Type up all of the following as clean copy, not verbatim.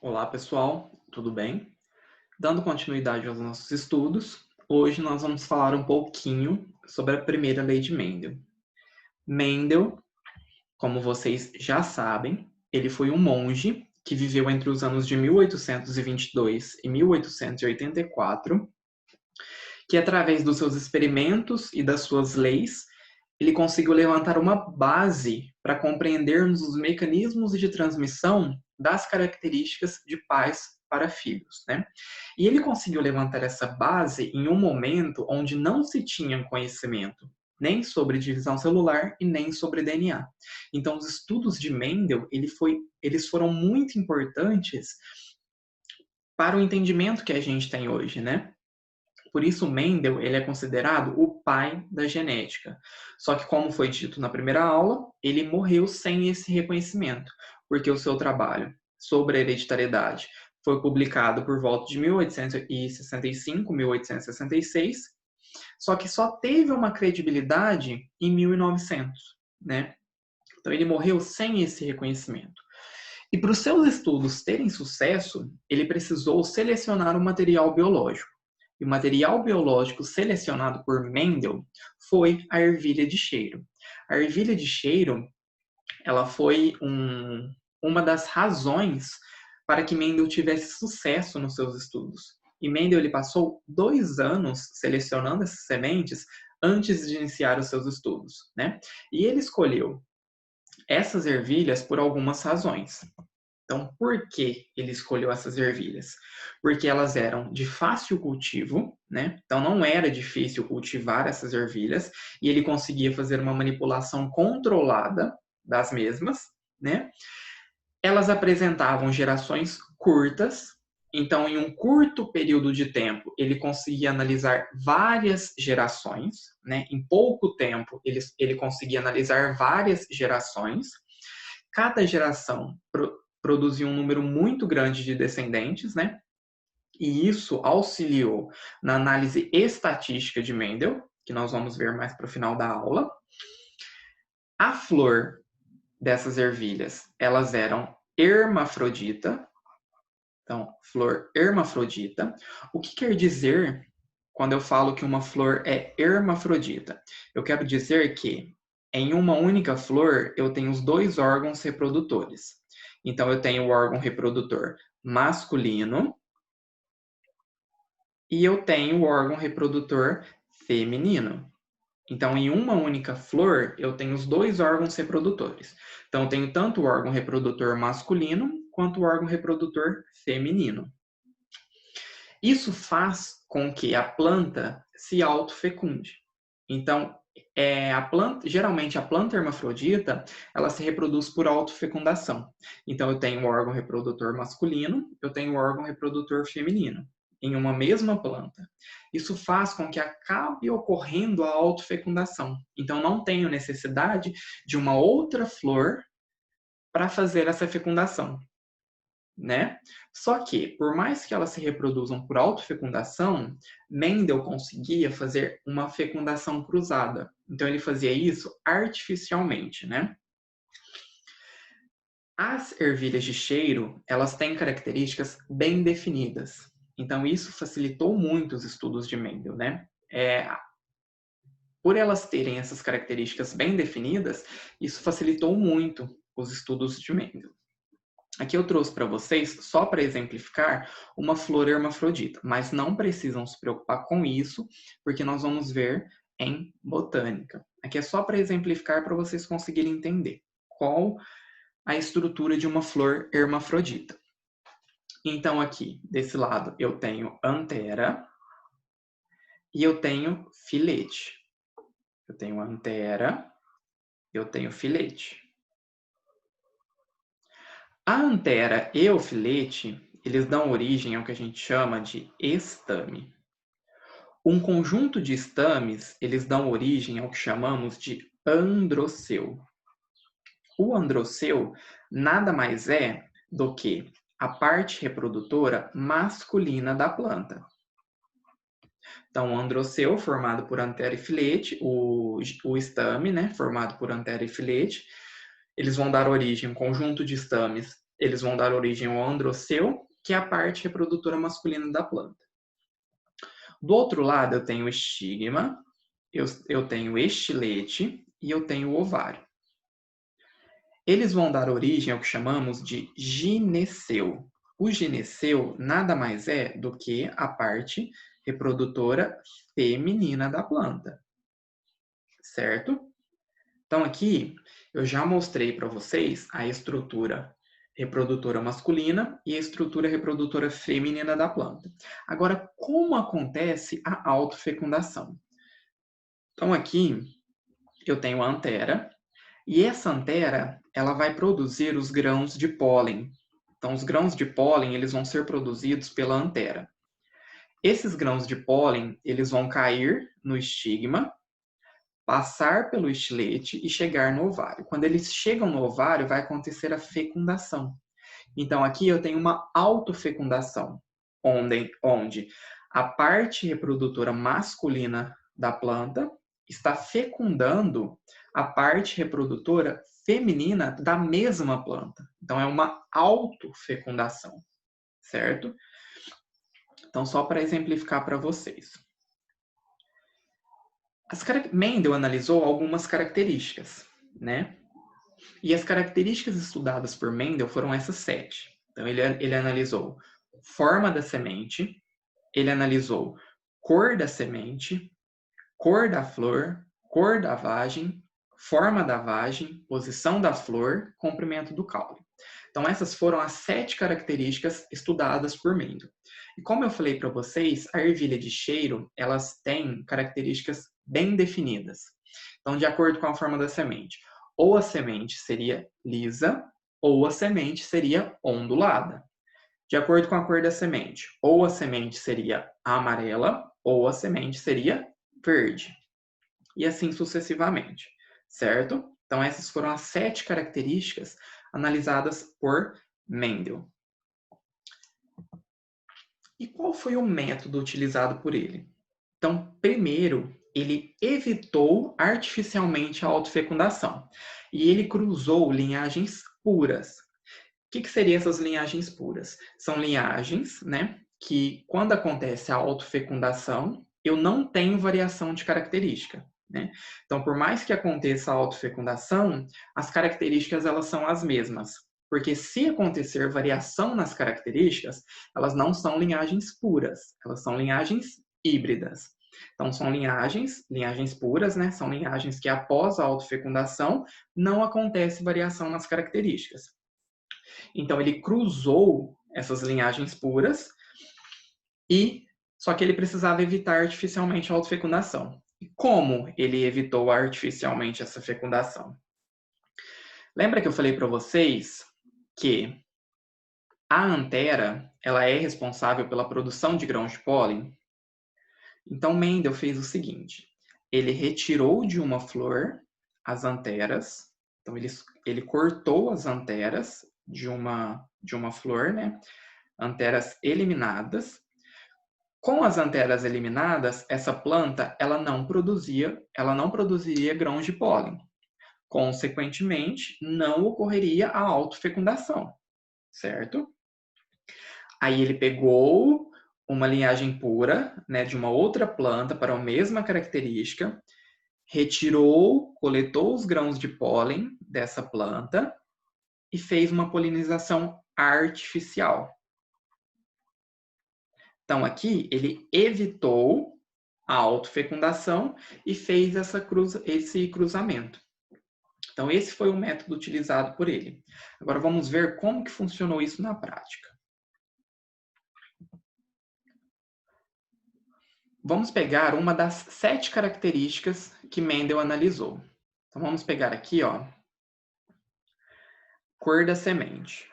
Olá, pessoal, tudo bem? Dando continuidade aos nossos estudos, hoje nós vamos falar um pouquinho sobre a primeira lei de Mendel. Mendel, como vocês já sabem, ele foi um monge que viveu entre os anos de 1822 e 1884, que através dos seus experimentos e das suas leis, ele conseguiu levantar uma base para compreendermos os mecanismos de transmissão das características de pais para filhos, né? E ele conseguiu levantar essa base em um momento onde não se tinha conhecimento nem sobre divisão celular e nem sobre DNA. Então, os estudos de Mendel, eles foram muito importantes para o entendimento que a gente tem hoje, né? Por isso, Mendel ele é considerado o pai da genética. Só que, como foi dito na primeira aula, ele morreu sem esse reconhecimento, porque o seu trabalho sobre a hereditariedade foi publicado por volta de 1865, 1866, só que só teve uma credibilidade em 1900, né? Então, ele morreu sem esse reconhecimento. E para os seus estudos terem sucesso, ele precisou selecionar o material biológico. E o material biológico selecionado por Mendel foi a ervilha de cheiro. A ervilha de cheiro, ela foi uma das razões para que Mendel tivesse sucesso nos seus estudos. E Mendel ele passou 2 anos selecionando essas sementes antes de iniciar os seus estudos, né? E ele escolheu essas ervilhas por algumas razões. Então, por que ele escolheu essas ervilhas? Porque elas eram de fácil cultivo, né? Então, não era difícil cultivar essas ervilhas e ele conseguia fazer uma manipulação controlada das mesmas, né? Elas apresentavam gerações curtas, então, em um curto período de tempo, ele conseguia analisar várias gerações, né? Em pouco tempo, ele conseguia analisar várias gerações. Cada geração produzia um número muito grande de descendentes, né? E isso auxiliou na análise estatística de Mendel, que nós vamos ver mais para o final da aula. A flor dessas ervilhas, elas eram hermafrodita, então, flor hermafrodita. O que quer dizer quando eu falo que uma flor é hermafrodita? Eu quero dizer que em uma única flor eu tenho os 2 órgãos reprodutores. Então, eu tenho o órgão reprodutor masculino e eu tenho o órgão reprodutor feminino. Então, em uma única flor, eu tenho os 2 órgãos reprodutores. Então, eu tenho tanto o órgão reprodutor masculino quanto o órgão reprodutor feminino. Isso faz com que a planta se autofecunde. Então, geralmente a planta hermafrodita, ela se reproduz por autofecundação. Então, eu tenho o órgão reprodutor masculino, eu tenho o órgão reprodutor feminino em uma mesma planta. Isso faz com que acabe ocorrendo a autofecundação. Então, não tenho necessidade de uma outra flor para fazer essa fecundação, né? Só que, por mais que elas se reproduzam por autofecundação, Mendel conseguia fazer uma fecundação cruzada. Então, ele fazia isso artificialmente, né? As ervilhas de cheiro, elas têm características bem definidas. Então, isso facilitou muito os estudos de Mendel, né? Por elas terem essas características bem definidas, isso facilitou muito os estudos de Mendel. Aqui eu trouxe para vocês, só para exemplificar, uma flor hermafrodita, mas não precisam se preocupar com isso, porque nós vamos ver em botânica. Aqui é só para exemplificar para vocês conseguirem entender qual a estrutura de uma flor hermafrodita. Então aqui, desse lado, eu tenho antera e eu tenho filete. Eu tenho antera, eu tenho filete. A antera e o filete, eles dão origem ao que a gente chama de estame. Um conjunto de estames, eles dão origem ao que chamamos de androceu. O androceu nada mais é do que a parte reprodutora masculina da planta. Então, o androceu, formado por antera e filete, o estame, né, formado por antera e filete, eles vão dar origem a um conjunto de estames eles vão dar origem ao androceu, que é a parte reprodutora masculina da planta. Do outro lado, eu tenho o estigma, eu tenho o estilete e eu tenho o ovário. Eles vão dar origem ao que chamamos de gineceu. O gineceu nada mais é do que a parte reprodutora feminina da planta, certo? Então aqui eu já mostrei para vocês a estrutura reprodutora masculina e a estrutura reprodutora feminina da planta. Agora, como acontece a autofecundação? Então aqui eu tenho a antera, e essa antera, ela vai produzir os grãos de pólen. Então, os grãos de pólen, eles vão ser produzidos pela antera. Esses grãos de pólen, eles vão cair no estigma, passar pelo estilete e chegar no ovário. Quando eles chegam no ovário, vai acontecer a fecundação. Então, aqui eu tenho uma autofecundação, onde a parte reprodutora masculina da planta está fecundando a parte reprodutora feminina da mesma planta. Então, é uma autofecundação, certo? Então, só para exemplificar para vocês. Mendel analisou algumas características, né? E as características estudadas por Mendel foram essas 7. Então, ele analisou forma da semente, ele analisou cor da semente, cor da flor, cor da vagem, forma da vagem, posição da flor, comprimento do caule. Então, essas foram as 7 características estudadas por Mendel. E como eu falei para vocês, a ervilha de cheiro, elas têm características bem definidas. Então, de acordo com a forma da semente, ou a semente seria lisa, ou a semente seria ondulada. De acordo com a cor da semente, ou a semente seria amarela, ou a semente seria verde. E assim sucessivamente, certo? Então, essas foram as 7 características analisadas por Mendel. E qual foi o método utilizado por ele? Então, primeiro, ele evitou artificialmente a autofecundação. E ele cruzou linhagens puras. O que seriam essas linhagens puras? São linhagens, né, que quando acontece a autofecundação, eu não tenho variação de característica, né? Então, por mais que aconteça a autofecundação, as características elas são as mesmas. Porque se acontecer variação nas características, elas não são linhagens puras, elas são linhagens híbridas. Então, são linhagens puras, né? São linhagens que após a autofecundação não acontece variação nas características. Então, ele cruzou essas linhagens puras, só que ele precisava evitar artificialmente a autofecundação. E como ele evitou artificialmente essa fecundação? Lembra que eu falei para vocês que a antera ela é responsável pela produção de grãos de pólen? Então, Mendel fez o seguinte, ele retirou de uma flor as anteras, então ele cortou as anteras de uma flor, né? Anteras eliminadas. Com as anteras eliminadas, essa planta ela não produziria grãos de pólen. Consequentemente, não ocorreria a autofecundação, certo? Aí ele pegou uma linhagem pura, né, de uma outra planta para a mesma característica, coletou os grãos de pólen dessa planta e fez uma polinização artificial. Então, aqui, ele evitou a autofecundação e fez esse cruzamento. Então, esse foi o método utilizado por ele. Agora, vamos ver como que funcionou isso na prática. Vamos pegar uma das 7 características que Mendel analisou. Então, vamos pegar aqui, ó, cor da semente.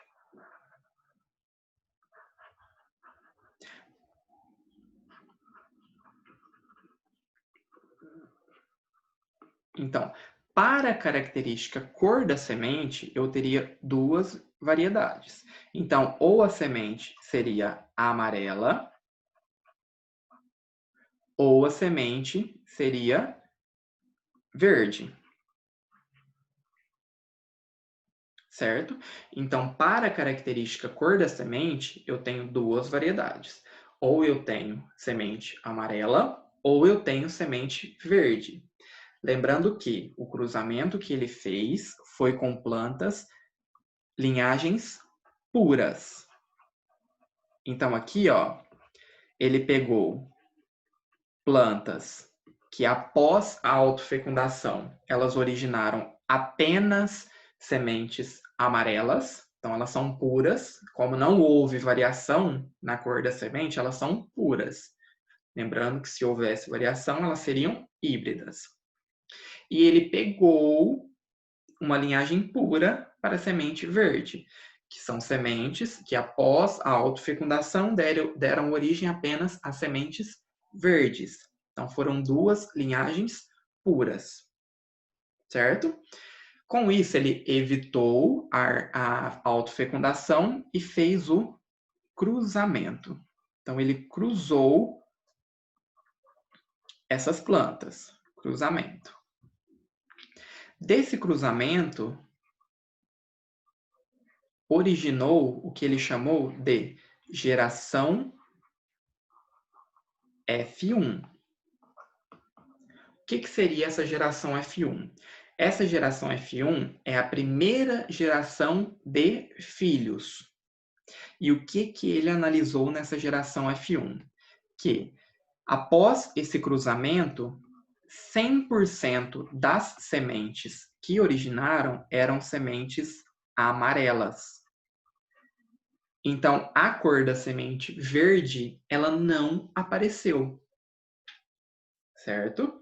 Então, para a característica cor da semente, eu teria 2 variedades. Então, ou a semente seria amarela, ou a semente seria verde. certo? Então, para a característica cor da semente, eu tenho duas variedades. Ou eu tenho semente amarela, ou eu tenho semente verde. Lembrando que o cruzamento que ele fez foi com plantas linhagens puras. Então, aqui, ó, ele pegou plantas que após a autofecundação, elas originaram apenas sementes amarelas, então elas são puras. Como não houve variação na cor da semente, elas são puras. Lembrando que se houvesse variação, elas seriam híbridas. E ele pegou uma linhagem pura para a semente verde, que são sementes que após a autofecundação deram origem apenas a sementes verdes. Então foram duas linhagens puras, certo? Com isso, ele evitou a autofecundação e fez o cruzamento. Então, ele cruzou essas plantas. Cruzamento. Desse cruzamento, originou o que ele chamou de geração F1. O que seria essa geração F1? Essa geração F1 é a primeira geração de filhos. E o que ele analisou nessa geração F1? Que, após esse cruzamento, 100% das sementes que originaram eram sementes amarelas. Então, a cor da semente verde, ela não apareceu, certo?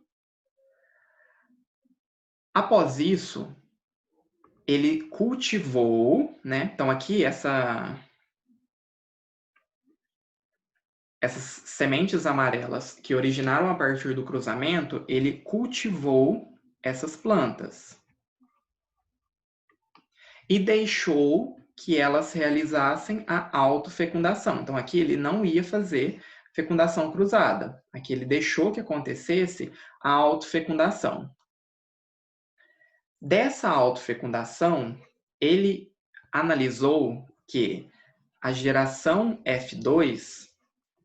Após isso, ele cultivou, né? Então, aqui, essas sementes amarelas que originaram a partir do cruzamento, ele cultivou essas plantas e deixou que elas realizassem a autofecundação. Então, aqui ele não ia fazer fecundação cruzada. Aqui ele deixou que acontecesse a autofecundação. Dessa autofecundação, ele analisou que a geração F2,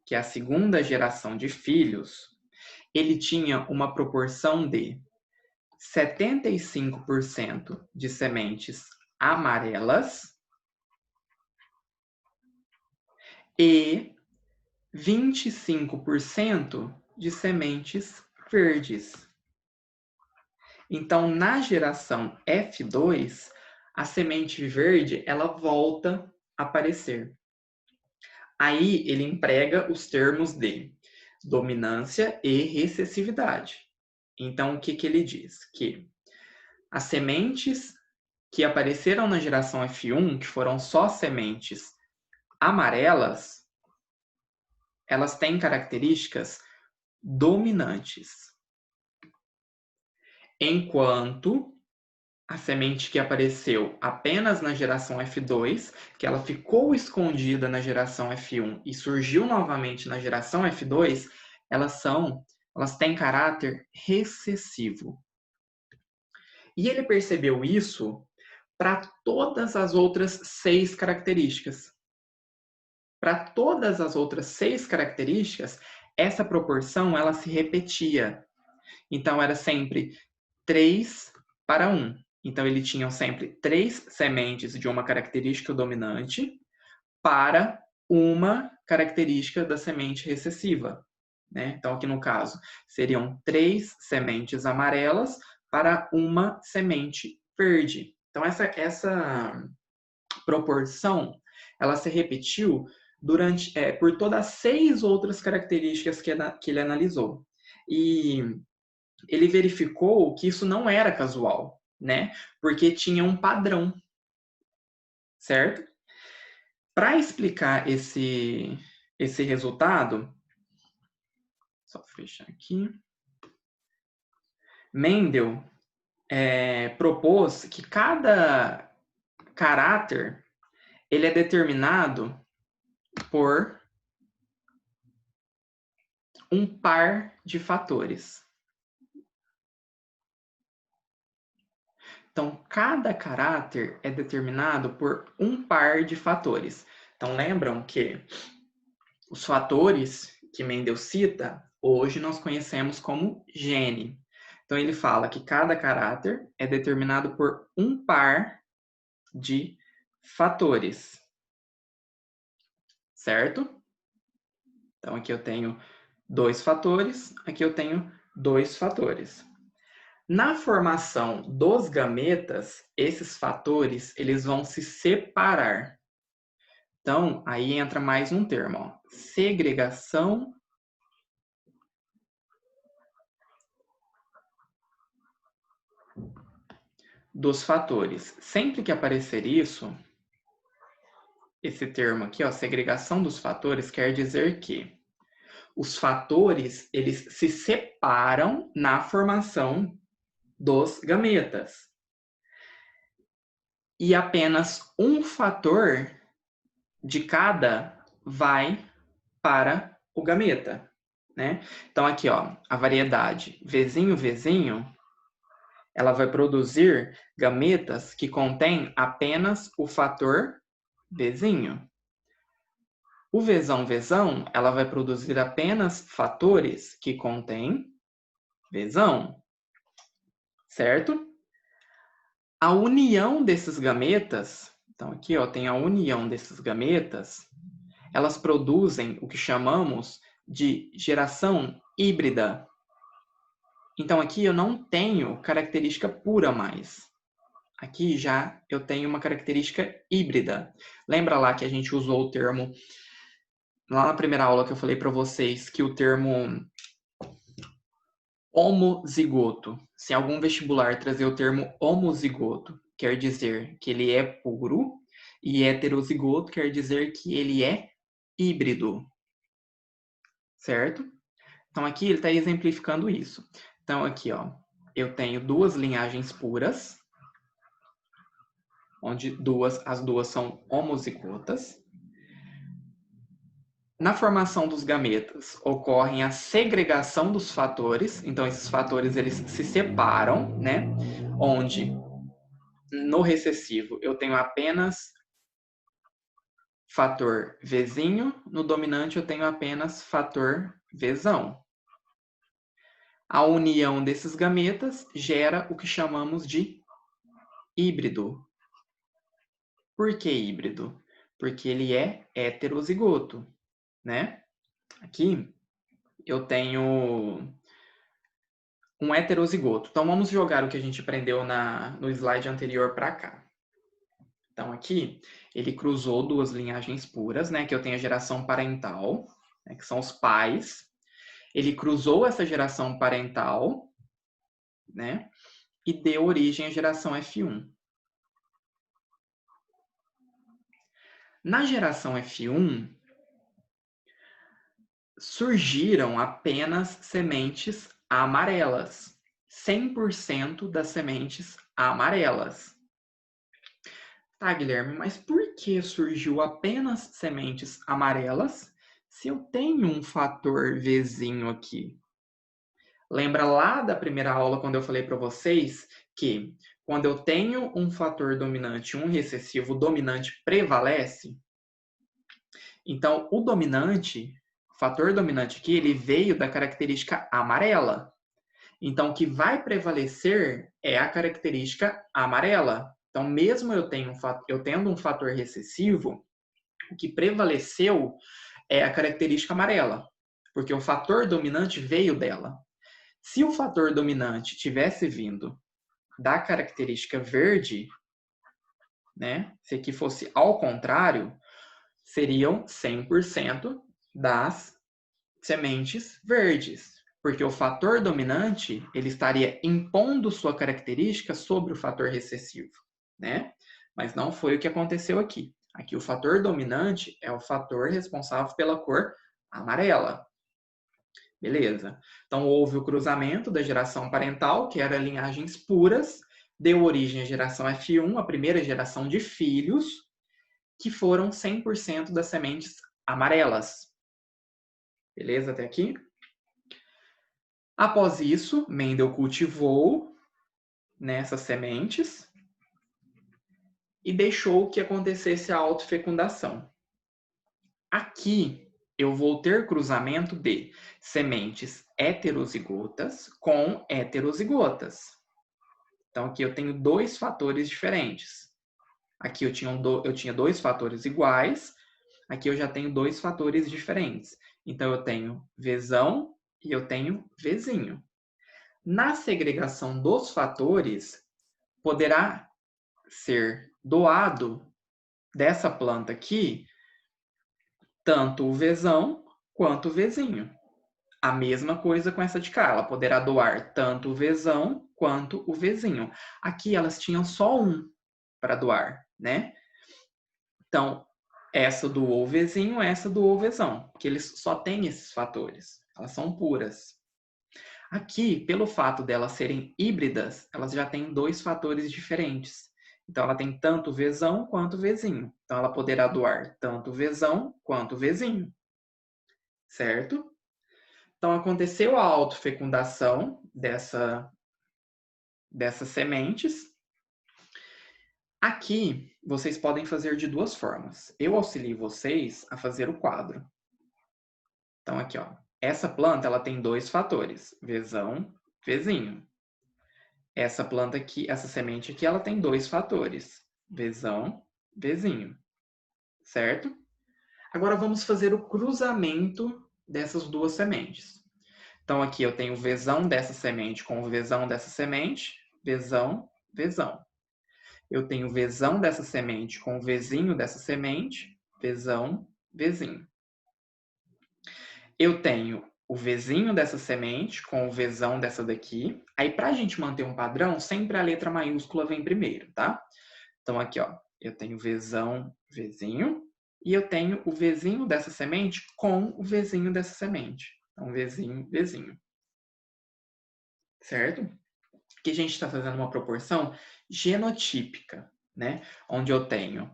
que é a segunda geração de filhos, ele tinha uma proporção de 75% de sementes amarelas e 25% de sementes verdes. Então, na geração F2, a semente verde ela volta a aparecer. Aí ele emprega os termos de dominância e recessividade. Então, o que ele diz? Que as sementes que apareceram na geração F1, que foram só sementes amarelas, elas têm características dominantes. Enquanto a semente que apareceu apenas na geração F2, que ela ficou escondida na geração F1 e surgiu novamente na geração F2, elas têm caráter recessivo. E ele percebeu isso para todas as outras 6 características. Para todas as outras 6 características, essa proporção ela se repetia. Então, era sempre 3:1. Então, ele tinha sempre 3 sementes de uma característica dominante para uma característica da semente recessiva. Né? Então, aqui no caso, seriam 3 sementes amarelas para uma semente verde. Então, essa proporção ela se repetiu por todas as 6 outras características que ele analisou. E ele verificou que isso não era casual, né? Porque tinha um padrão, certo? Para explicar esse resultado, só fechar aqui. Mendel propôs que cada caráter ele é determinado por um par de fatores. Então, cada caráter é determinado por um par de fatores. Então, lembram que os fatores que Mendel cita, hoje nós conhecemos como gene. Então, ele fala que cada caráter é determinado por um par de fatores, certo? Então, aqui eu tenho 2 fatores, aqui eu tenho 2 fatores. Na formação dos gametas, esses fatores eles vão se separar. Então, aí entra mais um termo, ó, segregação dos fatores. Sempre que aparecer isso, esse termo aqui, ó, segregação dos fatores, quer dizer que os fatores eles se separam na formação dos gametas. E apenas um fator de cada vai para o gameta, né? Então aqui, ó, a variedade vizinho, vizinho, ela vai produzir gametas que contêm apenas o fator vizinho. O vezão, vezão, ela vai produzir apenas fatores que contêm vezão, certo? A união desses gametas, então aqui, ó, tem a união desses gametas, elas produzem o que chamamos de geração híbrida. Então, aqui eu não tenho característica pura mais. Aqui já eu tenho uma característica híbrida. Lembra lá que a gente usou o termo, lá na primeira aula que eu falei para vocês, que o termo homozigoto, se algum vestibular trazer o termo homozigoto, quer dizer que ele é puro, e heterozigoto quer dizer que ele é híbrido, certo? Então, aqui ele está exemplificando isso. Então, aqui, ó, eu tenho 2 linhagens puras, onde as duas são homozigotas. Na formação dos gametas, ocorre a segregação dos fatores. Então, esses fatores eles se separam, né? Onde no recessivo eu tenho apenas fator Vzinho, no dominante eu tenho apenas fator Vzão. A união desses gametas gera o que chamamos de híbrido. Por que híbrido? Porque ele é heterozigoto, né? Aqui eu tenho um heterozigoto. Então vamos jogar o que a gente aprendeu no slide anterior para cá. Então aqui ele cruzou 2 linhagens puras, né? Que eu tenho a geração parental, né, que são os pais. Ele cruzou essa geração parental, né? E deu origem à geração F1. Na geração F1, surgiram apenas sementes amarelas. 100% das sementes amarelas. Tá, Guilherme, mas por que surgiu apenas sementes amarelas se eu tenho um fator Vzinho aqui? Lembra lá da primeira aula quando eu falei para vocês que quando eu tenho um fator dominante, um recessivo, o dominante prevalece? Então, o dominante, o fator dominante aqui, ele veio da característica amarela. Então, o que vai prevalecer é a característica amarela. Então, mesmo eu tendo um fator recessivo, o que prevaleceu é a característica amarela, porque o fator dominante veio dela. Se o fator dominante tivesse vindo da característica verde, né? Se aqui fosse ao contrário, seriam 100% das sementes verdes, porque o fator dominante ele estaria impondo sua característica sobre o fator recessivo, né? Mas não foi o que aconteceu aqui. Aqui o fator dominante é o fator responsável pela cor amarela. Beleza. Então houve o cruzamento da geração parental, que era linhagens puras, deu origem à geração F1, a primeira geração de filhos, que foram 100% das sementes amarelas. Beleza até aqui? Após isso, Mendel cultivou, nessas sementes e deixou que acontecesse a autofecundação. Aqui eu vou ter cruzamento de sementes heterozigotas com heterozigotas. Então aqui eu tenho dois fatores diferentes. Aqui eu tinha dois fatores iguais, aqui eu já tenho dois fatores diferentes. Então eu tenho Vzão e eu tenho Vzinho. Na segregação dos fatores, poderá ser doado dessa planta aqui tanto o Vzão quanto o Vzinho. A mesma coisa com essa de cá, ela poderá doar tanto o Vzão quanto o Vzinho. Aqui elas tinham só um para doar, né? Então, essa doou o Vzinho, essa doou o Vzão, porque eles só têm esses fatores, elas são puras. Aqui, pelo fato delas serem híbridas, elas já têm dois fatores diferentes. Então, ela tem tanto o Vzão quanto o Vzinho. Então, ela poderá doar tanto o Vzão quanto o Vzinho. Certo? Então, aconteceu a autofecundação dessas sementes. Aqui, vocês podem fazer de duas formas. Eu auxilio vocês a fazer o quadro. Então, aqui, ó. Essa planta, ela tem dois fatores. Vzão, Vzinho. Essa planta aqui, essa semente aqui, ela tem dois fatores. Vzão, Vzinho. Certo? Agora, vamos fazer o cruzamento dessas duas sementes. Então, aqui eu tenho o Vzão dessa semente com o Vzão dessa semente. Vzão, Vzão. Eu tenho o Vzão dessa semente com o Vzinho dessa semente. Vzão, Vzinho. Eu tenho o Vzinho dessa semente com o Vzão dessa daqui. Aí, para a gente manter um padrão, sempre a letra maiúscula vem primeiro, tá? Então, aqui, ó, eu tenho Vzão, Vzinho. E eu tenho o Vzinho dessa semente com o Vzinho dessa semente. Então, Vzinho, Vzinho. Certo? Aqui a gente está fazendo uma proporção genotípica, né? Onde eu tenho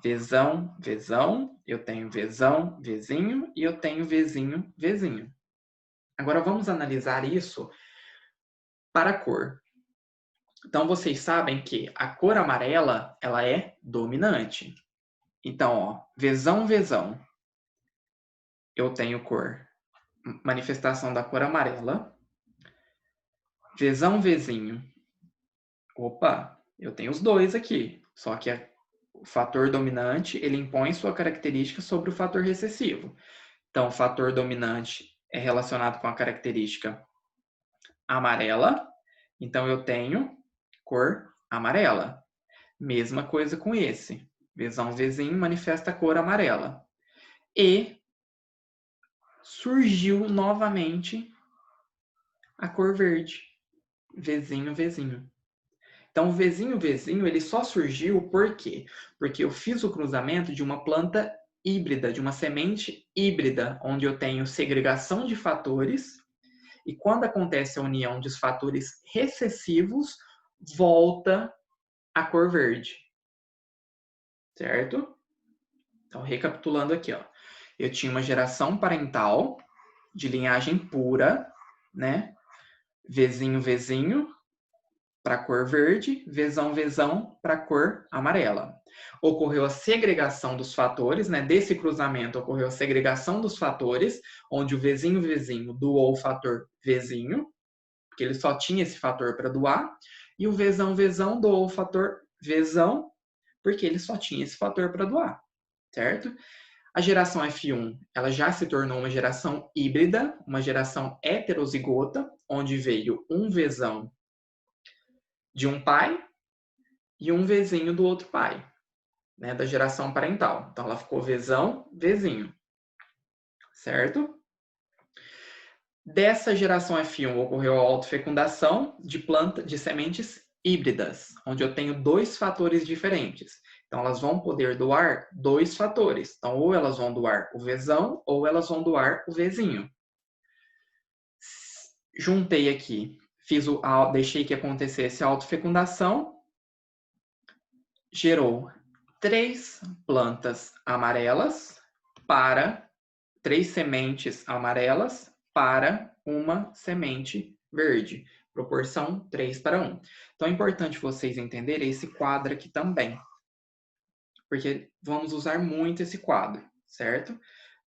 Vzão, Vzão, eu tenho Vzão, Vzinho e eu tenho Vzinho, Vzinho. Agora vamos analisar isso para a cor. Então vocês sabem que a cor amarela, ela é dominante. Então, ó, Vzão, Vzão, eu tenho cor, manifestação da cor amarela. Vzão, Vzinho, opa, eu tenho os dois aqui, só que o fator dominante, ele impõe sua característica sobre o fator recessivo. Então, o fator dominante é relacionado com a característica amarela, então eu tenho cor amarela. Mesma coisa com esse. Vzão, Vzinho manifesta a cor amarela. E surgiu novamente a cor verde. Vzinho, Vzinho. Então, o Vzinho, Vzinho, ele só surgiu por quê? Porque eu fiz o cruzamento de uma planta híbrida, de uma semente híbrida, onde eu tenho segregação de fatores, e quando acontece a união dos fatores recessivos, volta a cor verde. Certo? Então, recapitulando aqui, ó. Eu tinha uma geração parental de linhagem pura, né? Vzinho, Vzinho, para a cor verde, Vzão, Vzão para a cor amarela. Ocorreu a segregação dos fatores, né? Desse cruzamento ocorreu a segregação dos fatores, onde o Vzinho, Vzinho doou o fator Vzinho, porque ele só tinha esse fator para doar, e o Vzão, Vzão doou o fator Vzão, porque ele só tinha esse fator para doar, certo? A geração F1, ela já se tornou uma geração híbrida, uma geração heterozigota, onde veio um Vzão de um pai e um Vzinho do outro pai, né, da geração parental. Então, ela ficou Vzão, Vzinho, certo? Dessa geração F1 ocorreu a autofecundação de sementes híbridas, onde eu tenho dois fatores diferentes. Então, elas vão poder doar dois fatores. Então, ou elas vão doar o Vzão, ou elas vão doar o Vzinho. Juntei aqui, deixei que acontecesse a autofecundação, gerou 3 plantas amarelas para 3 sementes amarelas para uma semente verde. proporção 3:1. Então é importante vocês entenderem esse quadro aqui também, porque vamos usar muito esse quadro, certo?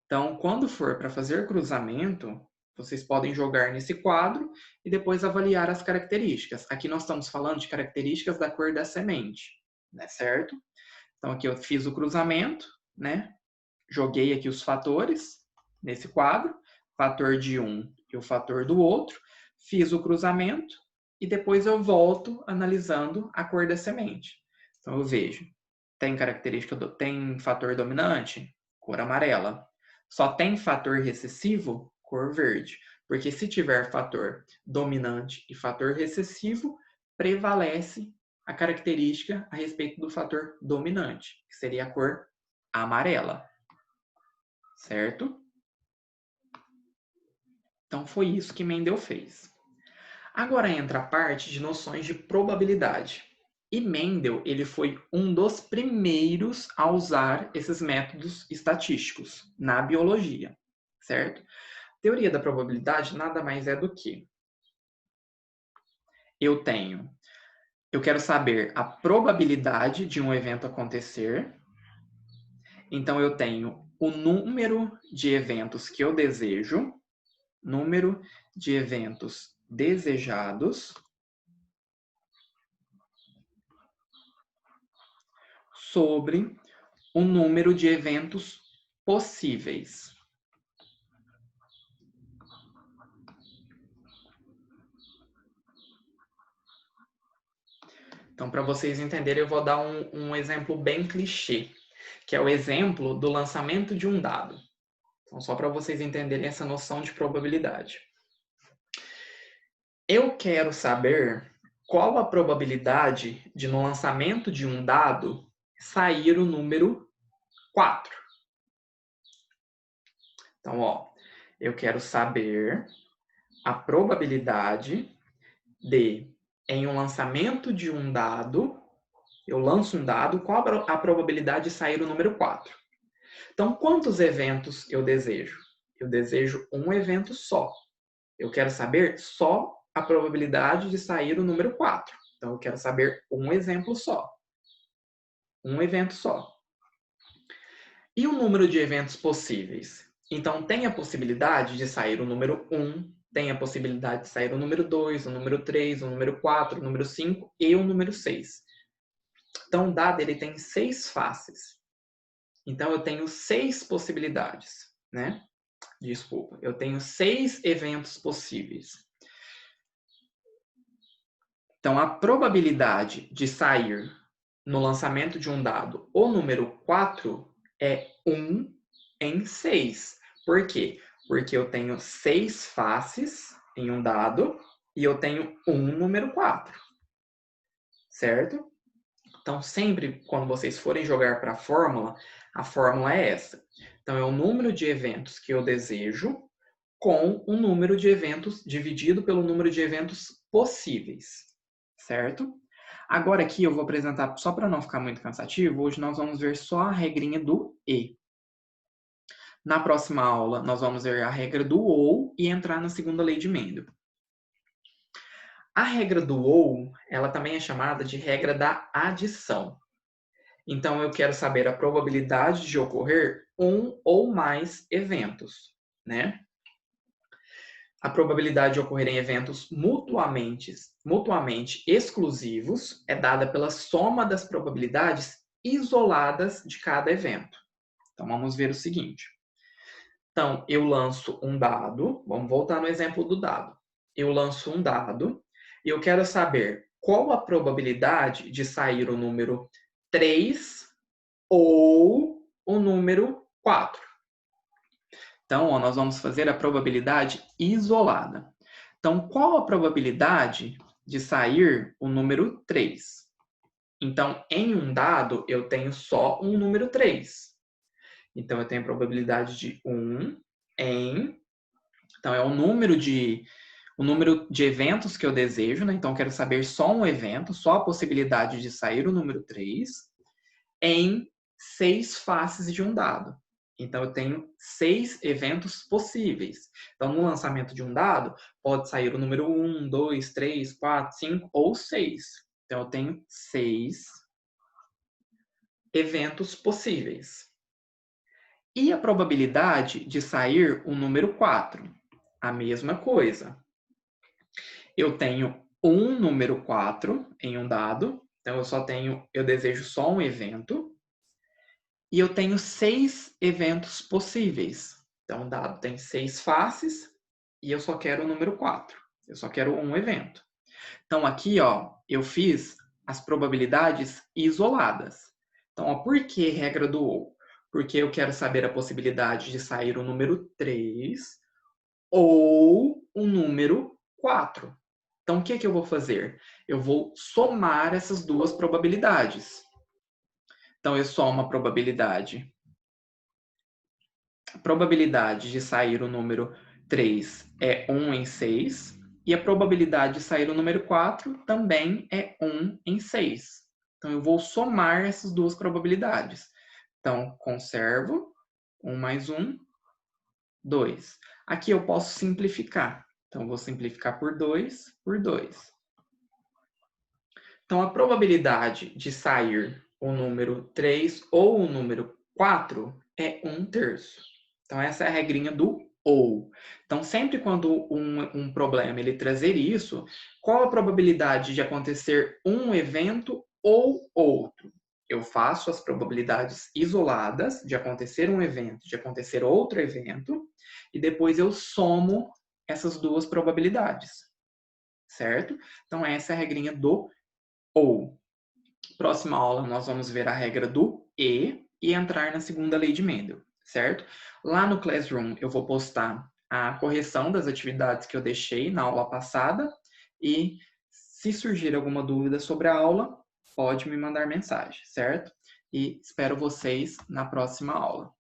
Então, quando for para fazer cruzamento, vocês podem jogar nesse quadro e depois avaliar as características. Aqui nós estamos falando de características da cor da semente, né, certo? Então, aqui eu fiz o cruzamento, né? Joguei aqui os fatores nesse quadro, fator de um e o fator do outro, fiz o cruzamento e depois eu volto analisando a cor da semente. Então, eu vejo, tem tem fator dominante? Cor amarela. Só tem fator recessivo? Cor verde. Porque se tiver fator dominante e fator recessivo, prevalece a característica a respeito do fator dominante, que seria a cor amarela. Certo? Então, foi isso que Mendel fez. Agora entra a parte de noções de probabilidade. E Mendel, ele foi um dos primeiros a usar esses métodos estatísticos na biologia, certo? Teoria da probabilidade nada mais é do que eu quero saber a probabilidade de um evento acontecer. Então eu tenho o número de eventos que eu desejo, número de eventos desejados sobre o número de eventos possíveis. Então, para vocês entenderem, eu vou dar um exemplo bem clichê, que é o exemplo do lançamento de um dado. Então, só para vocês entenderem essa noção de probabilidade. Eu quero saber qual a probabilidade de, no lançamento de um dado, sair o número 4. Então, ó, eu quero saber a probabilidade de, em um lançamento de um dado, eu lanço um dado, qual a probabilidade de sair o número 4? Então, quantos eventos eu desejo? Eu desejo um evento só. Eu quero saber só a probabilidade de sair o número 4. Então, eu quero saber um exemplo só. Um evento só. E o número de eventos possíveis? Então, tem a possibilidade de sair o número 1, tem a possibilidade de sair o número 2, o número 3, o número 4, o número 5 e o número 6. Então, o dado ele tem 6 faces. Então, eu tenho 6 possibilidades, né? Desculpa, eu tenho 6 eventos possíveis. Então, a probabilidade de sair no lançamento de um dado o número 4 é 1 em 6. Por quê? Porque eu tenho 6 faces em um dado e eu tenho um número 4. Certo? Então, sempre quando vocês forem jogar para a fórmula é essa. Então, é o número de eventos que eu desejo com o número de eventos dividido pelo número de eventos possíveis. Certo? Agora aqui eu vou apresentar, só para não ficar muito cansativo, hoje nós vamos ver só a regrinha do e. Na próxima aula, nós vamos ver a regra do ou e entrar na segunda lei de Mendel. A regra do ou, ela também é chamada de regra da adição. Então, eu quero saber a probabilidade de ocorrer um ou mais eventos, né? A probabilidade de ocorrerem eventos mutuamente exclusivos é dada pela soma das probabilidades isoladas de cada evento. Então, vamos ver o seguinte. Então, eu lanço um dado, vamos voltar no exemplo do dado. Eu lanço um dado e eu quero saber qual a probabilidade de sair o número 3 ou o número 4. Então, ó, nós vamos fazer a probabilidade isolada. Então, qual a probabilidade de sair o número 3? Então, em um dado, eu tenho só um número 3. Então, eu tenho a probabilidade de 1 em... Então, é o número de eventos que eu desejo, né? Então, eu quero saber só um evento, só a possibilidade de sair o número 3 em 6 faces de um dado. Então, eu tenho 6 eventos possíveis. Então, no lançamento de um dado, pode sair o número 1, 2, 3, 4, 5 ou 6. Então, eu tenho 6 eventos possíveis. E a probabilidade de sair o número 4? A mesma coisa. Eu tenho um número 4 em um dado, então eu desejo só um evento. E eu tenho 6 eventos possíveis. Então, o dado tem 6 faces e eu só quero o número 4. Eu só quero um evento. Então, aqui, ó, eu fiz as probabilidades isoladas. Então, ó, por que regra do ou? Porque eu quero saber a possibilidade de sair o número 3 ou o número 4. Então, o que eu vou fazer? Eu vou somar essas duas probabilidades. Então, eu somo a probabilidade de sair o número 3 é 1 em 6. E a probabilidade de sair o número 4 também é 1 em 6. Então, eu vou somar essas duas probabilidades. Então, conservo. 1 mais 1, 2. Aqui eu posso simplificar. Então, vou simplificar por 2, por 2. Então, a probabilidade de sair o número 3 ou o número 4 é 1/3. Então, essa é a regrinha do ou. Então, sempre quando um problema ele trazer isso, qual a probabilidade de acontecer um evento ou outro? Eu faço as probabilidades isoladas de acontecer um evento, de acontecer outro evento, e depois eu somo essas duas probabilidades, certo? Então, essa é a regrinha do ou. Próxima aula nós vamos ver a regra do e entrar na segunda lei de Mendel, certo? Lá no Classroom eu vou postar a correção das atividades que eu deixei na aula passada e se surgir alguma dúvida sobre a aula, pode me mandar mensagem, certo? E espero vocês na próxima aula.